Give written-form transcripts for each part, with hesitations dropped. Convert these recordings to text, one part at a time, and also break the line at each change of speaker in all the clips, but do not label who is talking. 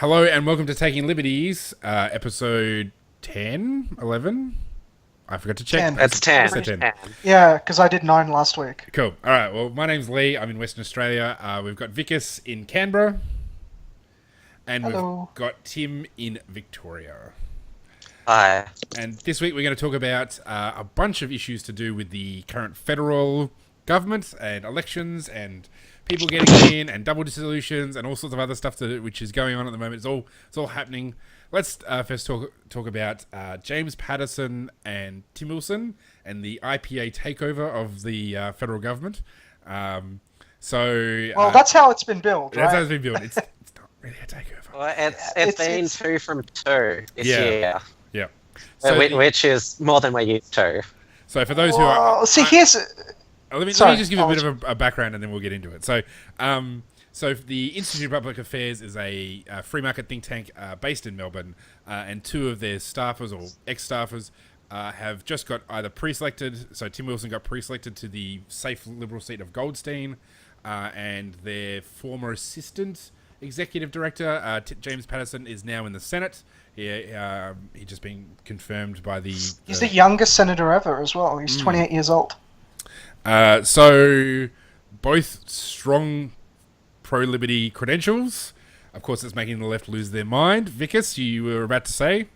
Hello and welcome to Taking Liberties, episode 10, 11? I forgot to check.
10.
That's 10.
Is that 10?
Yeah, because I did 9 last week.
Cool. All right. Well, my name's Lee. I'm in Western Australia. We've got Vickers in Canberra. And
Hello.
we've got Tim in Victoria.
Hi.
And this week we're going to talk about a bunch of issues to do with the current federal government and elections and people getting in and double dissolutions and all sorts of other stuff which is going on at the moment. It's all happening. Let's first talk about James Patterson and Tim Wilson and the IPA takeover of the federal government. Well,
That's how it's been billed, right?
That's how it's been built. It's not really a takeover.
Well, it's been 2 from 2 this year.
Yeah. So
which is more than we're used to.
So for those who are... Let me just give a bit of a background and then we'll get into it. So the Institute of Public Affairs is a free market think tank based in Melbourne, and 2 of their staffers or ex-staffers have just got either pre-selected. So Tim Wilson got pre-selected to the safe Liberal seat of Goldstein, and their former assistant executive director, James Patterson, is now in the Senate. He just been confirmed by the...
He's the youngest senator ever as well. He's 28 years old.
So both strong pro-liberty credentials. Of course, it's making the left lose their mind. Vickers, you were about to say?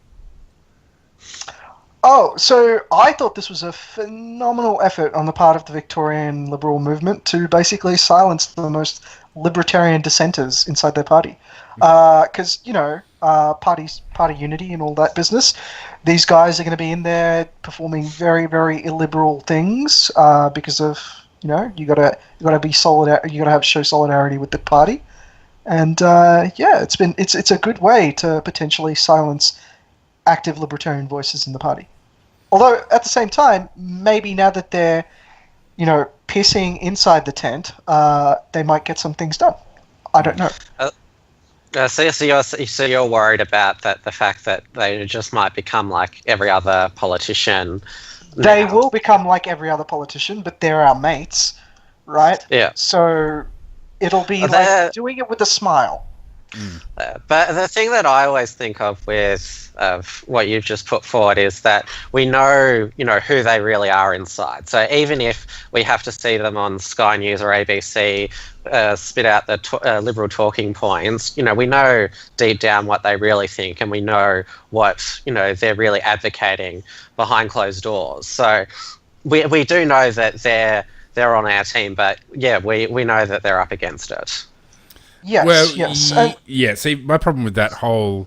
Oh, so I thought this was a phenomenal effort on the part of the Victorian Liberal movement to basically silence the most libertarian dissenters inside their party. Because, party unity and all that business. These guys are going to be in there performing very, very illiberal things because of, you gotta be solid. You gotta show solidarity with the party, and it's a good way to potentially silence active libertarian voices in the party. Although at the same time, maybe now that they're, pissing inside the tent, they might get some things done. I don't know.
So you're worried about the fact that they just might become like every other politician.
They will become like every other politician, but they're our mates, right?
Yeah.
So it'll be like doing it with a smile.
But the thing that I always think of with what you've just put forward is that we know, who they really are inside. So even if we have to see them on Sky News or ABC spit out the liberal talking points, we know deep down what they really think, and we know what they're really advocating behind closed doors. So we do know that they're on our team, but yeah, we know that they're up against it.
Yes.
See, my problem with that whole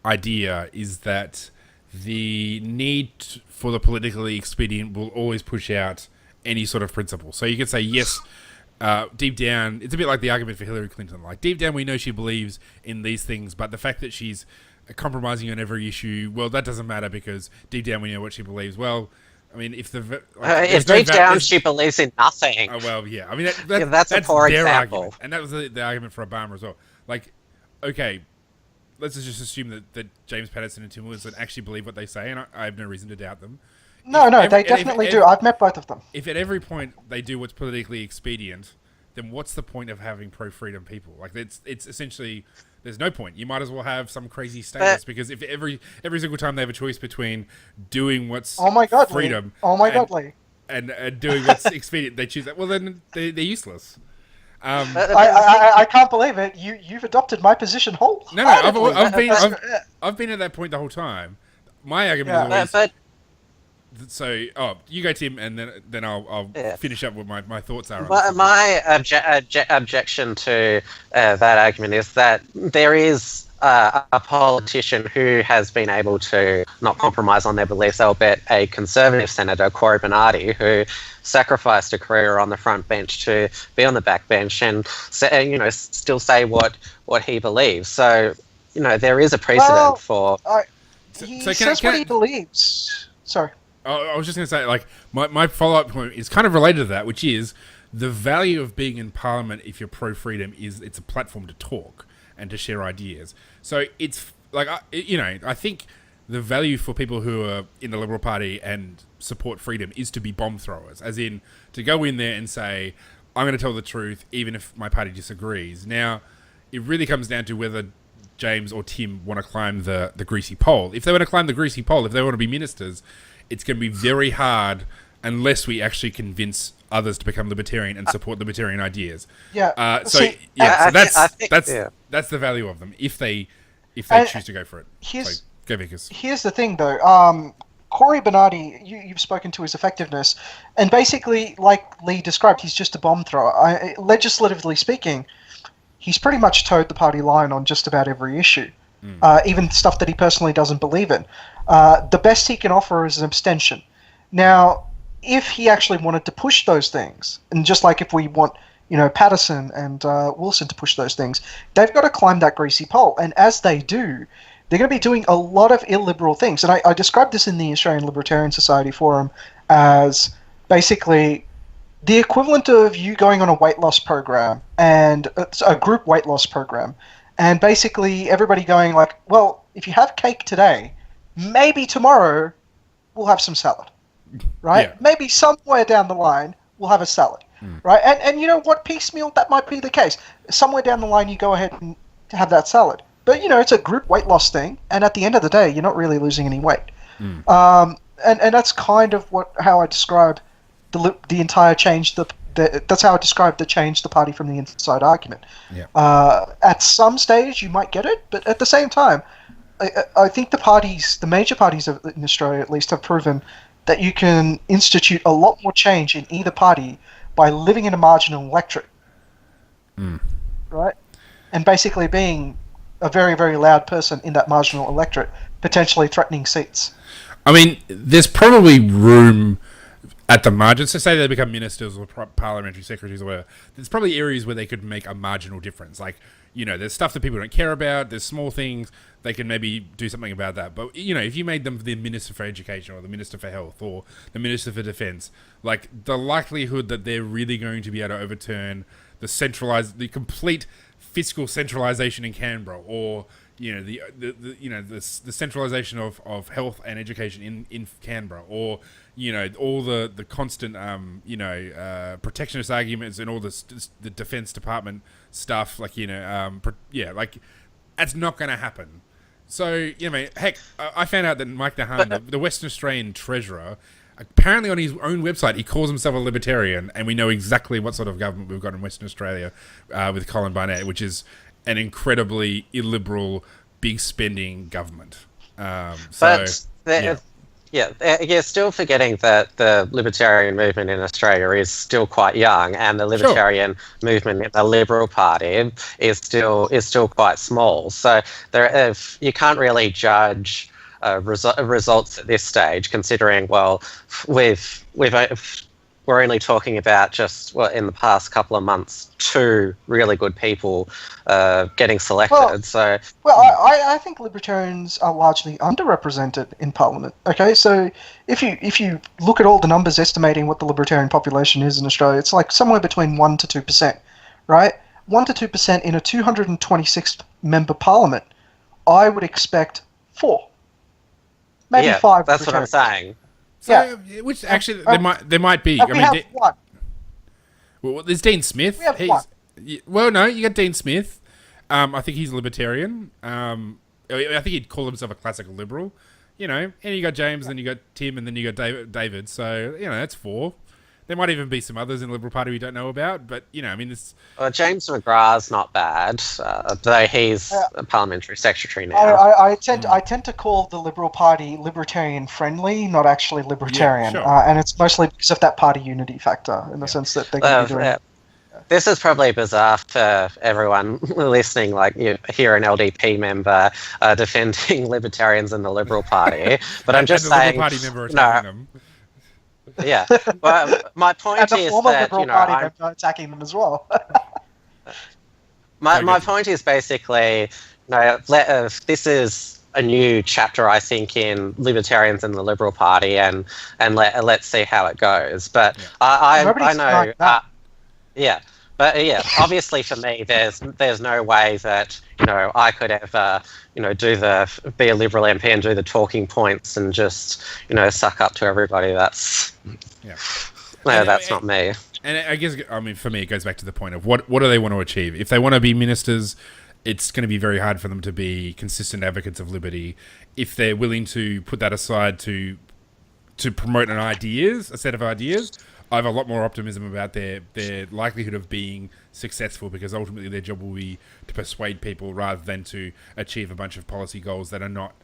idea is that the need for the politically expedient will always push out any sort of principle. So you could say, yes, deep down, it's a bit like the argument for Hillary Clinton. Like, deep down, we know she believes in these things, but the fact that she's compromising on every issue, well, that doesn't matter because deep down we know what she believes. Well, I mean, if
deep down she believes in nothing.
Oh, well, yeah. I mean,
that's a poor example.
Argument. And that was the argument for Obama as well. Like, okay, let's just assume that James Patterson and Tim Wilson actually believe what they say, and I have no reason to doubt them.
No, they definitely do. I've met both of them.
If at every point they do what's politically expedient, then what's the point of having pro-freedom people? Like, it's essentially... There's no point. You might as well have some crazy status because if every single time they have a choice between doing what's freedom and doing what's expedient, they choose that. Well, then they're useless.
I can't believe it. You've adopted my position wholeheartedly.
No. I've been at that point the whole time. My argument is always. So, you go, Tim, and then I'll finish up what my thoughts are.
My objection to that argument is that there is a politician who has been able to not compromise on their beliefs, albeit a conservative senator, Cory Bernardi, who sacrificed a career on the front bench to be on the back bench and still say what he believes. So, there is a precedent for...
He says what he believes. Sorry.
I was just going to say, like, my follow-up point is kind of related to that, which is the value of being in Parliament if you're pro-freedom is it's a platform to talk and to share ideas. So it's, like, I think the value for people who are in the Liberal Party and support freedom is to be bomb throwers, as in to go in there and say, I'm going to tell the truth even if my party disagrees. Now, it really comes down to whether James or Tim want to climb the greasy pole. If they want to climb the greasy pole, if they want to be ministers, it's going to be very hard unless we actually convince others to become libertarian and support libertarian ideas.
Yeah.
So that's the value of them if they choose to go for it. Go Vickers.
Here's the thing, though. Corey Bernardi, you've spoken to his effectiveness, and basically, like Lee described, he's just a bomb thrower. Legislatively speaking, he's pretty much towed the party line on just about every issue, even stuff that he personally doesn't believe in. The best he can offer is an abstention. Now, if he actually wanted to push those things, and just like if we want, Patterson and Wilson to push those things, they've got to climb that greasy pole, and as they do, they're going to be doing a lot of illiberal things. And I described this in the Australian Libertarian Society forum as basically the equivalent of you going on a weight loss program, and it's a group weight loss program, and basically everybody going like, well, if you have cake today, maybe tomorrow we'll have some salad, right?
Yeah.
Maybe somewhere down the line we'll have a salad, right? And you know what, piecemeal, that might be the case. Somewhere down the line you go ahead and have that salad. But, it's a group weight loss thing, and at the end of the day, you're not really losing any weight. And that's kind of how I describe the entire change. That's how I describe the change the party from the inside argument.
Yeah.
At some stage, you might get it, but at the same time, I think the major parties in Australia at least, have proven that you can institute a lot more change in either party by living in a marginal electorate. Right? And basically being a very, very loud person in that marginal electorate, potentially threatening seats.
I mean, there's probably room at the margins. So say they become ministers or parliamentary secretaries or whatever. There's probably areas where they could make a marginal difference. Like, there's stuff that people don't care about. There's small things. They can maybe do something about that. But, if you made them the Minister for Education or the Minister for Health or the Minister for Defence, like, the likelihood that they're really going to be able to overturn the complete fiscal centralisation in Canberra, or the centralisation of health and education in Canberra, or all the constant protectionist arguments and all the Defence Department stuff, like that's not going to happen. So heck, I found out that Mike Nahan, the Western Australian Treasurer, apparently on his own website, he calls himself a libertarian, and we know exactly what sort of government we've got in Western Australia with Colin Barnett, which is an incredibly illiberal, big spending government.
You're still forgetting that the libertarian movement in Australia is still quite young, and the libertarian movement in the Liberal Party is still quite small. So you can't really judge results at this stage, considering we're only talking about just in the past couple of months, 2 really good people getting selected.
I think libertarians are largely underrepresented in Parliament. Okay, so if you look at all the numbers estimating what the libertarian population is in Australia, it's like somewhere between 1% to 2%, right? 1% to 2% in a 226 member Parliament. I would expect 4, maybe 5.
That's what I'm saying.
So, which actually there might be.
We have one.
Well, there's Dean Smith.
We have one.
Well, no, you got Dean Smith. I think he's a libertarian. I think he'd call himself a classical liberal. And you got James, then you got Tim, and then you got David. So that's 4. There might even be some others in the Liberal Party we don't know about, but this.
James McGrath's not bad, though he's a parliamentary secretary now.
I tend to call the Liberal Party libertarian friendly, not actually libertarian,
Yeah, sure.
and it's mostly because of that party unity factor, in the sense that they're going to be doing.
This is probably bizarre for everyone listening. Like, you hear an LDP member defending libertarians in the Liberal Party, but I'm just saying.
The Liberal Party member attacking them.
Yeah, but my point is that
Liberal Party member attacking them as well.
my point is basically, this is a new chapter, I think, in libertarians in the Liberal Party, and let's see how it goes. But I know, obviously for me, there's no way that I could ever be a Liberal MP and do the talking points and just suck up to everybody. That's not me.
And I guess, for me, it goes back to the point of what do they want to achieve? If they want to be ministers, it's going to be very hard for them to be consistent advocates of liberty if they're willing to put that aside to promote a set of ideas. I have a lot more optimism about their likelihood of being successful, because ultimately their job will be to persuade people rather than to achieve a bunch of policy goals that are not,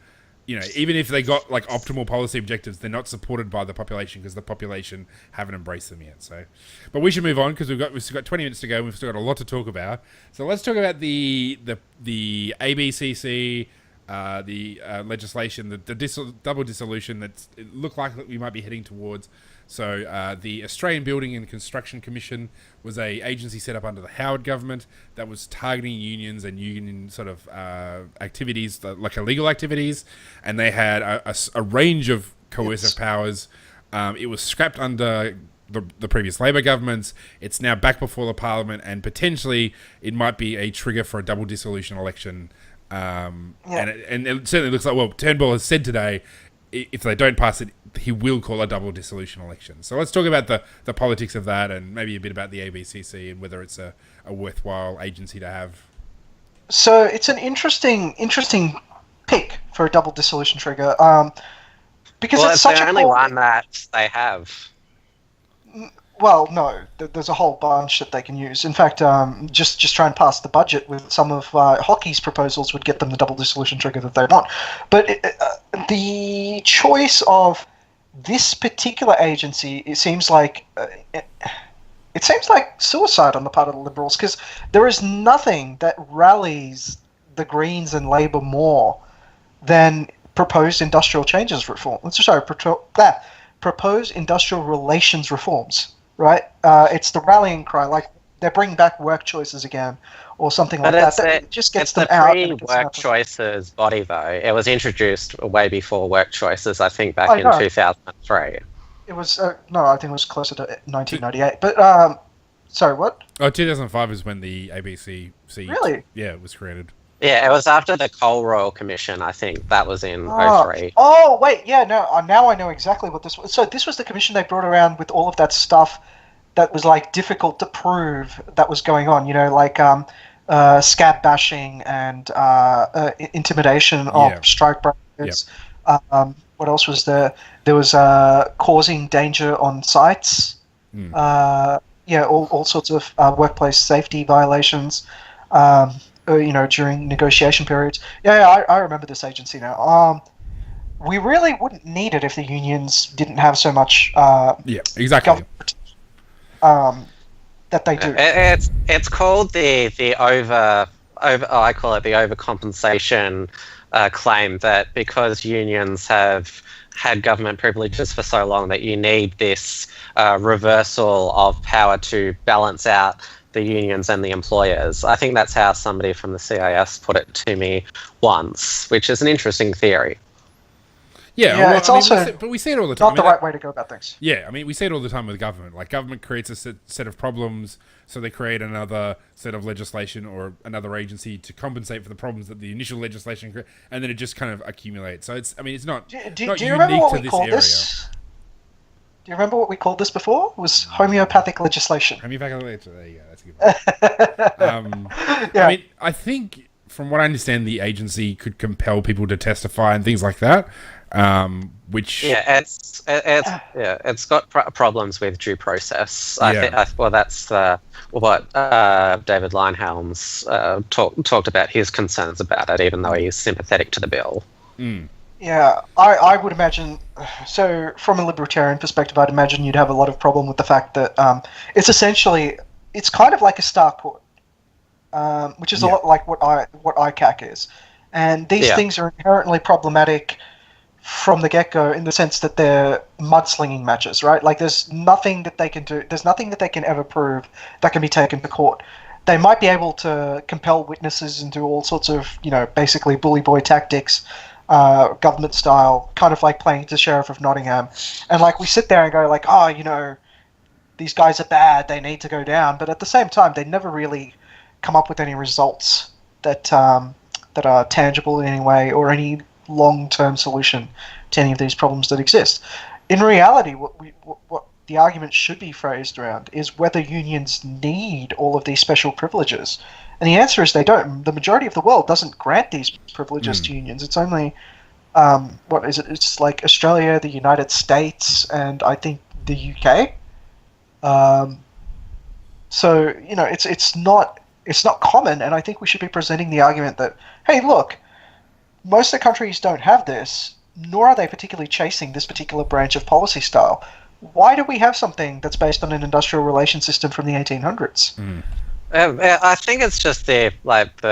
even if they got like optimal policy objectives, they're not supported by the population because the population haven't embraced them yet. So, but we should move on because we've still got 20 minutes to go. And we've still got a lot to talk about. So let's talk about the ABCC. The legislation, the double dissolution it looked like that we might be heading towards. So the Australian Building and Construction Commission was a agency set up under the Howard government that was targeting unions and union sort of activities, like illegal activities, and they had a range of coercive powers. It was scrapped under the previous Labor governments. It's now back before the Parliament, and potentially it might be a trigger for a double dissolution election. And it certainly looks like, well, Turnbull has said today, if they don't pass it, he will call a double dissolution election. So let's talk about the politics of that, and maybe a bit about the ABCC and whether it's a worthwhile agency to have.
So it's an interesting pick for a double dissolution trigger, because it's such
the only one that they have.
Well, no, there's a whole bunch that they can use. In fact, just try and pass the budget with some of Hockey's proposals would get them the double dissolution trigger that they want. But the choice of this particular agency, it seems like suicide on the part of the Liberals, because there is nothing that rallies the Greens and Labor more than proposed industrial changes reform. Proposed industrial relations reforms. Right, it's the rallying cry. Like they're bringing back work choices again, or something like that. That just gets them out.
It's the pre-work choices body, though. It was introduced way before work choices. I think back in 2003.
It was no, I think it was closer to 1998. But sorry, what?
Oh, 2005 is when the ABCC.
Really?
Yeah, it was created.
Yeah, it was after the Coal Royal Commission, I think. That was in 03.
Oh, wait, yeah, no, now I know exactly what this was. So this was the commission they brought around with all of that stuff that was, like, difficult to prove that was going on, like scab bashing and intimidation of strike breakers. Yep. What else was there? There was causing danger on sites. All sorts of workplace safety violations. During negotiation periods. I remember this agency now. We really wouldn't need it if the unions didn't have so much
exactly.
That they do.
It's called the I call it the overcompensation claim, that because unions have had government privileges for so long that you need this reversal of power to balance out the unions and the employers. I think that's how somebody from the CIS put it to me once, which is an interesting theory.
Yeah,
it's also
but we see it all the time.
Not the right way to go about things.
Yeah, I mean, we see it all the time with government. Like, government creates a set of problems, so they create another set of legislation or another agency to compensate for the problems that the initial legislation created, and then it just kind of accumulates. So it's not
Do you
unique
remember what
to
we
this
called
area.
this? Do you remember what we called this before? It was homeopathic legislation.
Homeopathic legislation. There you go. That's a good one. I mean, I think from what I understand, the agency could compel people to testify and things like that. Which it's got problems with due process. That's what David Linehelms talked about his concerns about it, even though he's sympathetic to the bill.
Yeah, I would imagine. So, from a libertarian perspective, I'd imagine you'd have a lot of problem with the fact that it's kind of like a star court, which is a lot like what ICAC is, and these things are inherently problematic from the get-go in the sense that they're mudslinging matches, right? Like, there's nothing that they can do. There's nothing that they can ever prove that can be taken to court. They might be able to compel witnesses and do all sorts of, basically bully boy tactics. Government style, kind of like playing the Sheriff of Nottingham, and like we sit there and go like, these guys are bad, they need to go down, but at the same time they never really come up with any results that are tangible in any way or any long-term solution to any of these problems that exist. In reality, what the argument should be phrased around is whether unions need all of these special privileges. And the answer is they don't. The majority of the world doesn't grant these privileges to unions. It's only, what is it? It's like Australia, the United States, and I think the UK. So, you know, it's not common, and I think we should be presenting the argument that, hey, look, most of the countries don't have this, nor are they particularly chasing this particular branch of policy style. Why do we have something that's based on an industrial relations system from the 1800s?
I think it's just the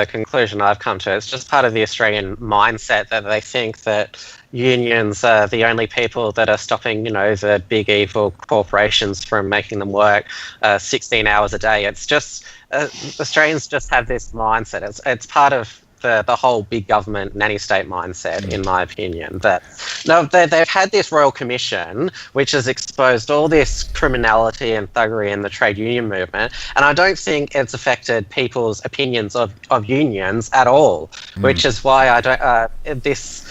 conclusion I've come to. It's just part of the Australian mindset that they think that unions are the only people that are stopping, the big evil corporations from making them work 16 hours a day. It's just Australians just have this mindset. It's part of the whole big government nanny state mindset, in my opinion. But no, they've had this Royal Commission which has exposed all this criminality and thuggery in the trade union movement, and I don't think it's affected people's opinions of unions at all, which is why I don't this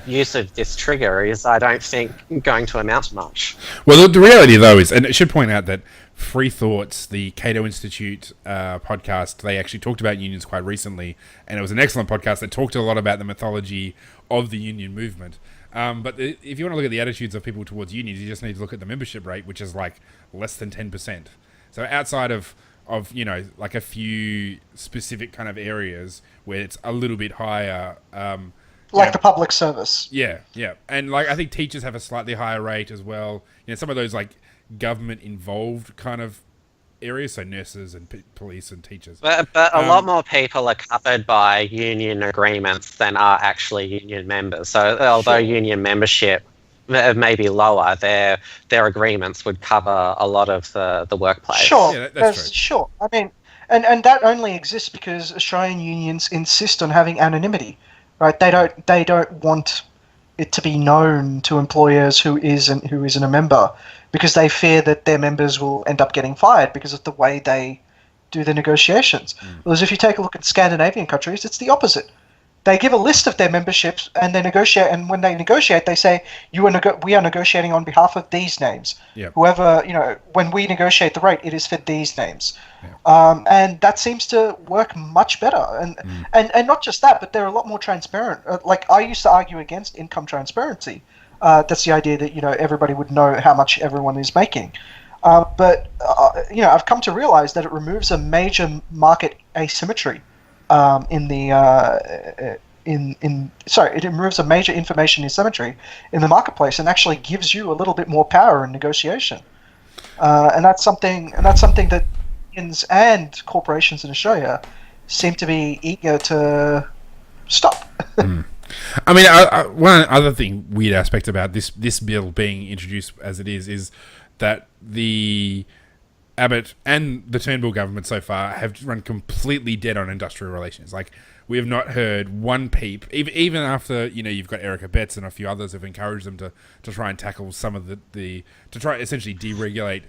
use of this trigger is, I don't think, going to amount to much.
Well, the reality though is, and I should point out that Free Thoughts, the Cato Institute podcast, they actually talked about unions quite recently, and it was an excellent podcast that talked a lot about the mythology of the union movement. But if you want to look at the attitudes of people towards unions, you just need to look at the membership rate, which is like less than 10%. So outside of like a few specific kind of areas where it's a little bit higher,
like the public service.
Yeah. And like I think teachers have a slightly higher rate as well. Some of those like government involved kind of areas, so nurses and police and teachers.
But a lot more people are covered by union agreements than are actually union members. So although union membership may be lower, their agreements would cover a lot of the workplace.
Sure,
yeah, that's true.
Sure. I mean, and that only exists because Australian unions insist on having anonymity, right? They don't want it to be known to employers who isn't a member, because they fear that their members will end up getting fired because of the way they do the negotiations. Whereas if you take a look at Scandinavian countries, it's the opposite. They give a list of their memberships and they negotiate, and when they negotiate, they say, we are negotiating on behalf of these names.
Yep.
Whoever, when we negotiate the rate, it is for these names.
Yep.
And that seems to work much better. And not just that, but they're a lot more transparent. Like, I used to argue against income transparency. That's the idea that, everybody would know how much everyone is making. But I've come to realize that it removes a major market asymmetry. It removes a major information asymmetry in the marketplace and actually gives you a little bit more power in negotiation. And that's something that unions and corporations in Australia seem to be eager to stop.
I mean, one other weird aspect about this bill being introduced as it is that the Abbott and the Turnbull government so far have run completely dead on industrial relations. Like, we have not heard one peep, even after, you've got Erica Betts and a few others have encouraged them to try and tackle some of to try essentially deregulate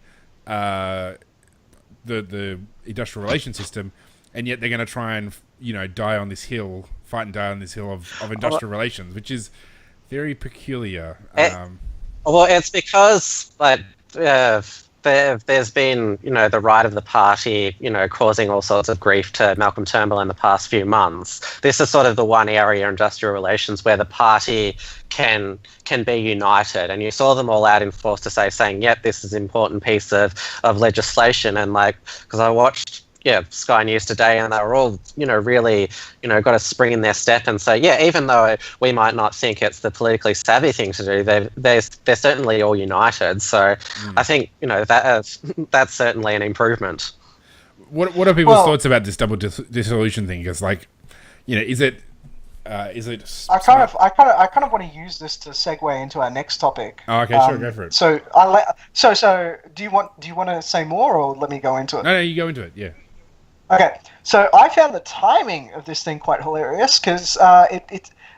the industrial relations system, and yet they're going to try and, fight and die on this hill of industrial relations, which is very peculiar.
Well, it's because, there's been, the right of the party, causing all sorts of grief to Malcolm Turnbull in the past few months. This is sort of the one area in industrial relations where the party can be united. And you saw them all out in force to saying, yep, this is an important piece of legislation. And because I watched Sky News today, and they were all, really, got a spring in their step and say, even though we might not think it's the politically savvy thing to do, they're certainly all united. So I think, that's certainly an improvement.
What are people's thoughts about this double dissolution thing? Because, is it? I
kind of want to use this to segue into our next topic.
Oh, okay, sure, go for it.
So do you want to say more, or let me go into it?
No, you go into it. Yeah.
Okay, so I found the timing of this thing quite hilarious because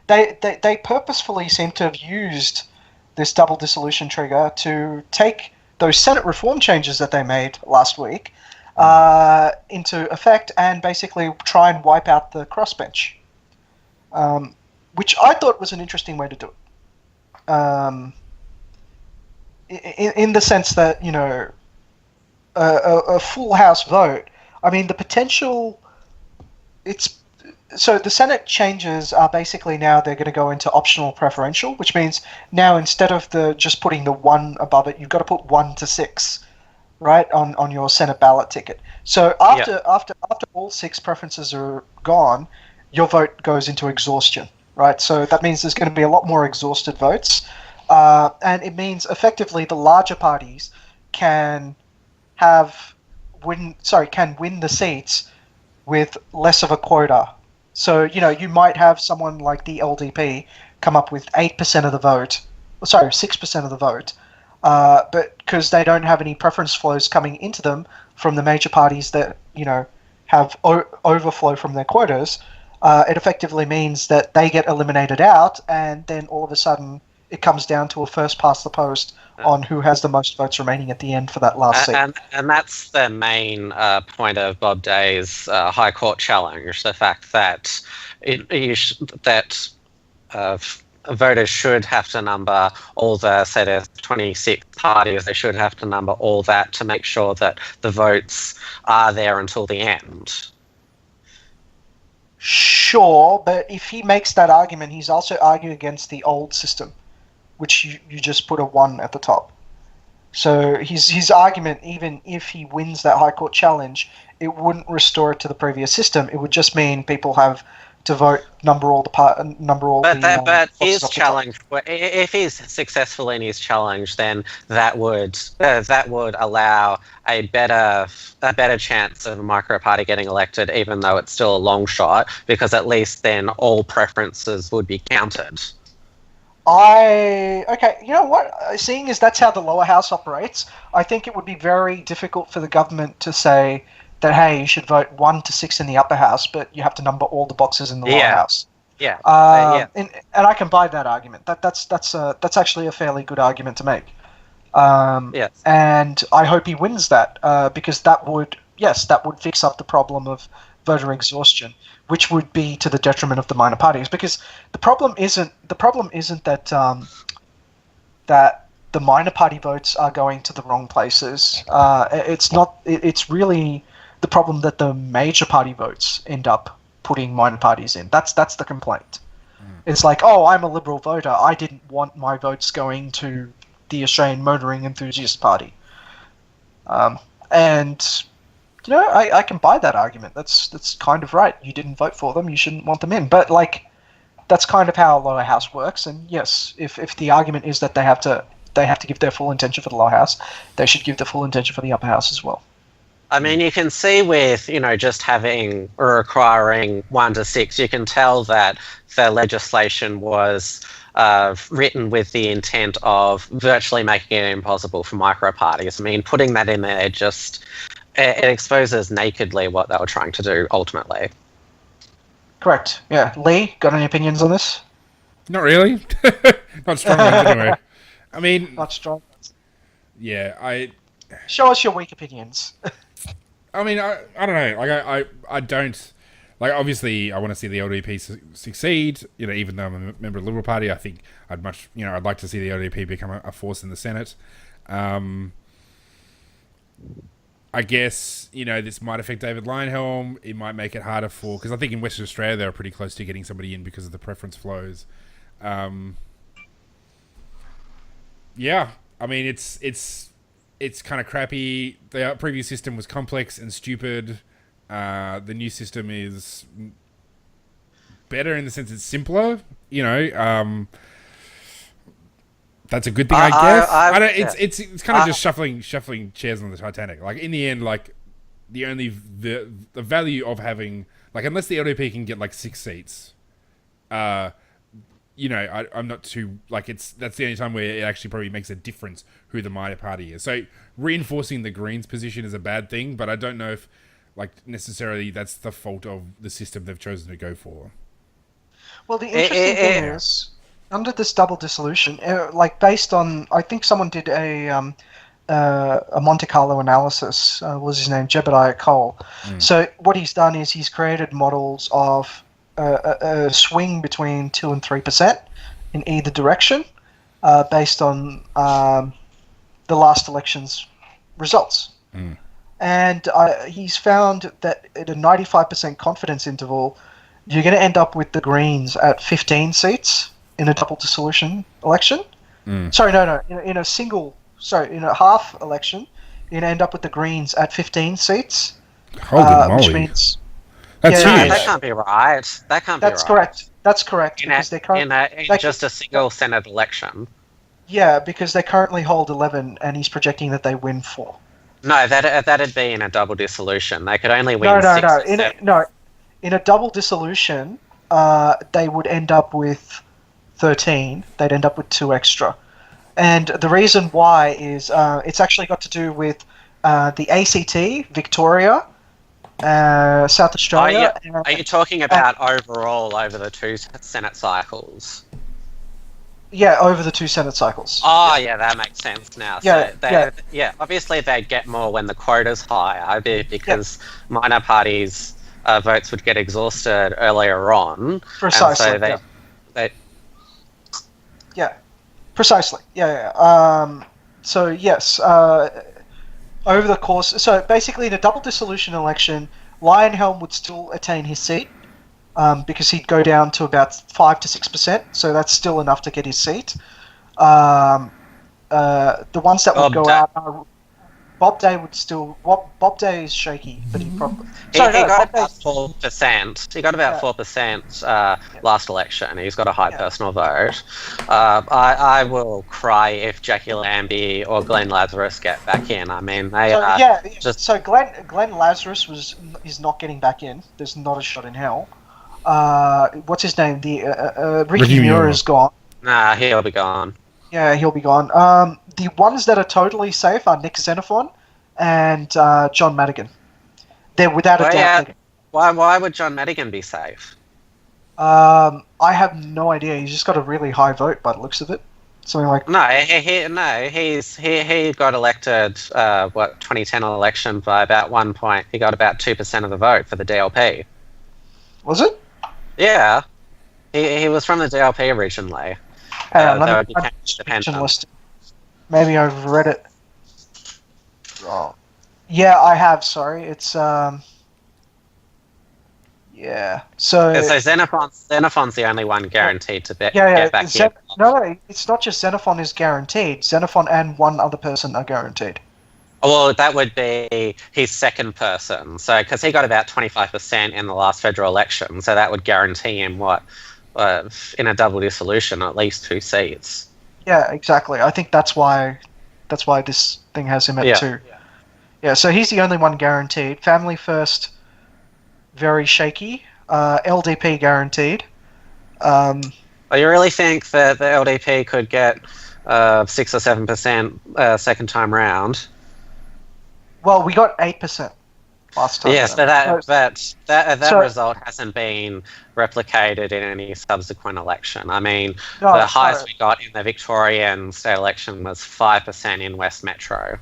they purposefully seem to have used this double dissolution trigger to take those Senate reform changes that they made last week into effect and basically try and wipe out the crossbench, which I thought was an interesting way to do it. in the sense that, you know, a full House vote. I mean, the potential. So the Senate changes are basically now they're going to go into optional preferential, which means now instead of just putting the 1 above it, you've got to put 1 to 6, right, on your Senate ballot ticket. So after all 6 preferences are gone, your vote goes into exhaustion, right? So that means there's going to be a lot more exhausted votes, and it means effectively the larger parties can win the seats with less of a quota. So, you know, you might have someone like the LDP come up with 8% of the vote, 6% of the vote, but because they don't have any preference flows coming into them from the major parties that, you know, have overflow from their quotas, it effectively means that they get eliminated out, and then all of a sudden it comes down to a first past the post on who has the most votes remaining at the end for that last seat.
And that's the main point of Bob Day's High Court challenge, the fact that voters should have to number all the, say, there's 26 parties, they should have to number all that to make sure that the votes are there until the end.
Sure, but if he makes that argument, he's also arguing against the old system, which you just put a 1 at the top. So his argument, even if he wins that High Court challenge, it wouldn't restore it to the previous system. It would just mean people have to vote,
But his challenge, if he's successful in his challenge, then that would allow a better chance of a micro party getting elected, even though it's still a long shot, because at least then all preferences would be counted.
Okay, you know what? Seeing as that's how the lower house operates, I think it would be very difficult for the government to say that, hey, you should vote 1 to 6 in the upper house, but you have to number all the boxes in the lower house.
Yeah.
And I can buy that argument. That's actually a fairly good argument to make.
Yes.
And I hope he wins that, because that would fix up the problem of voter exhaustion, which would be to the detriment of the minor parties. Because the problem isn't that that the minor party votes are going to the wrong places. It's really the problem that the major party votes end up putting minor parties in. That's the complaint. It's like, oh, I'm a Liberal voter. I didn't want my votes going to the Australian Motoring Enthusiast Party. And you know, I can buy that argument. That's kind of right. You didn't vote for them. You shouldn't want them in. But like, that's kind of how a lower house works. And yes, if the argument is that they have to give their full intention for the lower house, they should give the full intention for the upper house as well.
I mean, you can see with, you know, just having or requiring 1 to 6, you can tell that the legislation was written with the intent of virtually making it impossible for micro parties. I mean, putting that in there it exposes nakedly what they were trying to do ultimately.
Correct. Yeah. Lee, got any opinions on this?
Not really. Not strong ones anyway. I mean,
not strong.
Yeah,
show us your weak opinions.
I mean, I don't know. Like, I don't. Like, obviously, I want to see the LDP succeed. You know, even though I'm a member of the Liberal Party, I think I'd like to see the LDP become a force in the Senate. I guess, you know, this might affect David Leyonhjelm. It might make it harder because I think in Western Australia they're pretty close to getting somebody in because of the preference flows. Yeah, I mean, it's kind of crappy. The previous system was complex and stupid. The new system is better in the sense it's simpler. You know, that's a good thing, I guess. I don't. It's kind of just shuffling chairs on the Titanic. Like, in the end, like, the value of having, like, unless the LDP can get like 6 seats, you know, I'm not too, like, that's the only time where it actually probably makes a difference who the minor party is. So reinforcing the Greens' position is a bad thing, but I don't know if, like, necessarily that's the fault of the system they've chosen to go for.
Well, the interesting thing is, under this double dissolution, like, based on, I think someone did a Monte Carlo analysis, was his name, Jebediah Cole. So what he's done is he's created models of a swing between 2 and 3% in either direction, based on the last election's results. And he's found that at a 95% confidence interval, you're going to end up with the Greens at 15 seats in a double dissolution election. Sorry, no. In a half election, you're going to end up with the Greens at 15 seats.
Holy moly.
Which means...
That's huge.
That can't be right.
That's correct. That's correct.
In just a single Senate election.
Yeah, because they currently hold 11, and he's projecting that they win 4.
No, that'd be in a double dissolution. They could only win 6 or 7.
In a double dissolution, they would end up with 13. They'd end up with 2 extra. And the reason why is it's actually got to do with the ACT, Victoria, South Australia.
Are you talking about overall over the 2 Senate cycles?
Yeah, over the 2 Senate cycles.
Oh, yeah, that makes sense now.
Yeah,
so obviously they'd get more when the quota's higher because minor parties' votes would get exhausted earlier on.
Precisely.
And so
precisely. So, yes, over the course... So, basically, in a double dissolution election, Lionhelm would still attain his seat, because he'd go down to about 5 to 6%, so that's still enough to get his seat. The ones that would go out are... Bob Day would still... Bob Day is shaky, but he probably...
He got about 4%. He got about 4% last election. He's got a high personal vote. I will cry if Jackie Lambie or Glenn Lazarus get back in. I mean,
So Glenn Lazarus is not getting back in. There's not a shot in hell. What's his name? Ricky Muir is gone.
Nah, he'll be gone.
Yeah, he'll be gone. The ones that are totally safe are Nick Xenophon and John Madigan. They're without a doubt.
Why would John Madigan be safe?
I have no idea. He's just got a really high vote by the looks of it. Something like
he got elected 2010 election by about 1 point. He got about 2% of the vote for the DLP.
Was it?
Yeah, he was from the DLP originally.
Maybe I've read it wrong. Yeah, I have. Sorry, it's yeah. So
Xenophon's the only one guaranteed to get back in.
No, it's not just Xenophon is guaranteed. Xenophon and one other person are guaranteed.
Well, that would be his second person. So, because he got about 25% in the last federal election, so that would guarantee him in a double dissolution, at least 2 seats.
Yeah, exactly. I think that's why this thing has him at 2. Yeah, so he's the only one guaranteed. Family First, very shaky. LDP guaranteed.
You really think that the LDP could get 6 or 7% second time round?
Well, we got 8% last time.
Yes, but that result hasn't been replicated in any subsequent election. I mean, the highest we got in the Victorian state election was 5% in West Metro.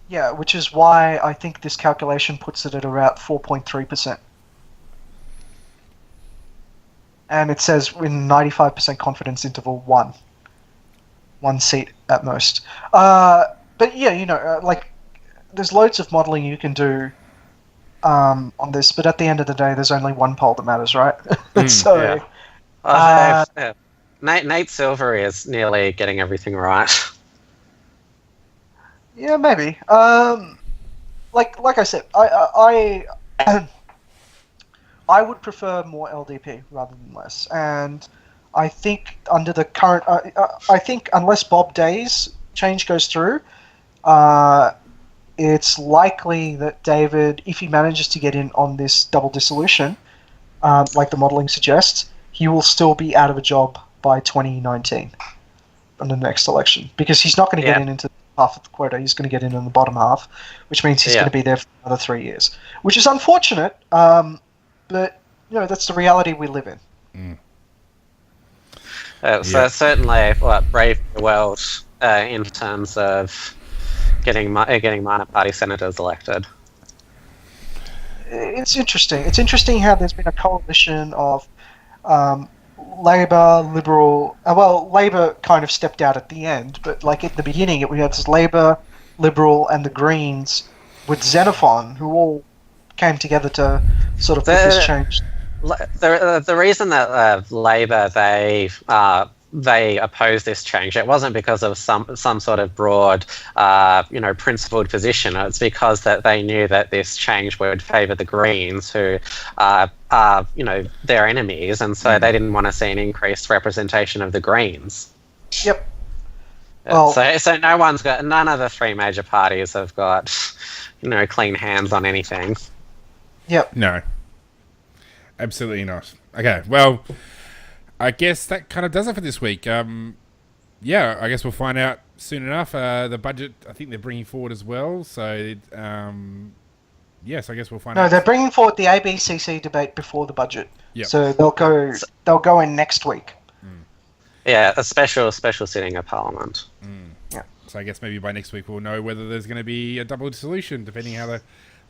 Yeah, which is why I think this calculation puts it at about 4.3%. And it says in 95% confidence interval 1 seat at most. But yeah, there's loads of modelling you can do on this, but at the end of the day, there's only one poll that matters, right?
Nate Silver is nearly getting everything right.
Yeah, maybe. Like I said, I would prefer more LDP rather than less, and I think under the current, I think unless Bob Day's change goes through, it's likely that David, if he manages to get in on this double dissolution, like the modelling suggests, he will still be out of a job by 2019 on the next election, because he's not going to get into half of the quota. He's going to get in the bottom half, which means he's going to be there for another 3 years, which is unfortunate, but that's the reality we live in.
So certainly, brave the world in terms of getting minor party senators elected.
It's interesting. It's interesting how there's been a coalition of Labor, Liberal. Well, Labor kind of stepped out at the end, but like at the beginning, we had Labor, Liberal, and the Greens with Xenophon, who all came together to sort of put this change.
The reason that Labor they opposed this change, it wasn't because of some sort of broad, principled position. It's because that they knew that this change would favour the Greens, who are their enemies, and so they didn't want to see an increased representation of the Greens.
Yep.
Well, so none of the three major parties have got, clean hands on anything.
Yep.
No. Absolutely not. Okay, well, I guess that kind of does it for this week. I guess we'll find out soon enough. The budget, I think they're bringing forward as well. So, yes, I guess we'll find out.
No, they're bringing forward the ABCC debate before the budget.
Yep.
So they'll go in next week.
Yeah, a special sitting of Parliament.
Yeah.
So I guess maybe by next week we'll know whether there's going to be a double dissolution, depending how the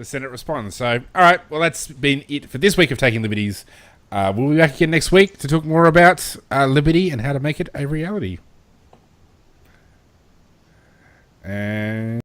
Senate responds. So, all right, well, that's been it for this week of Taking Liberties. We'll be back again next week to talk more about liberty and how to make it a reality. And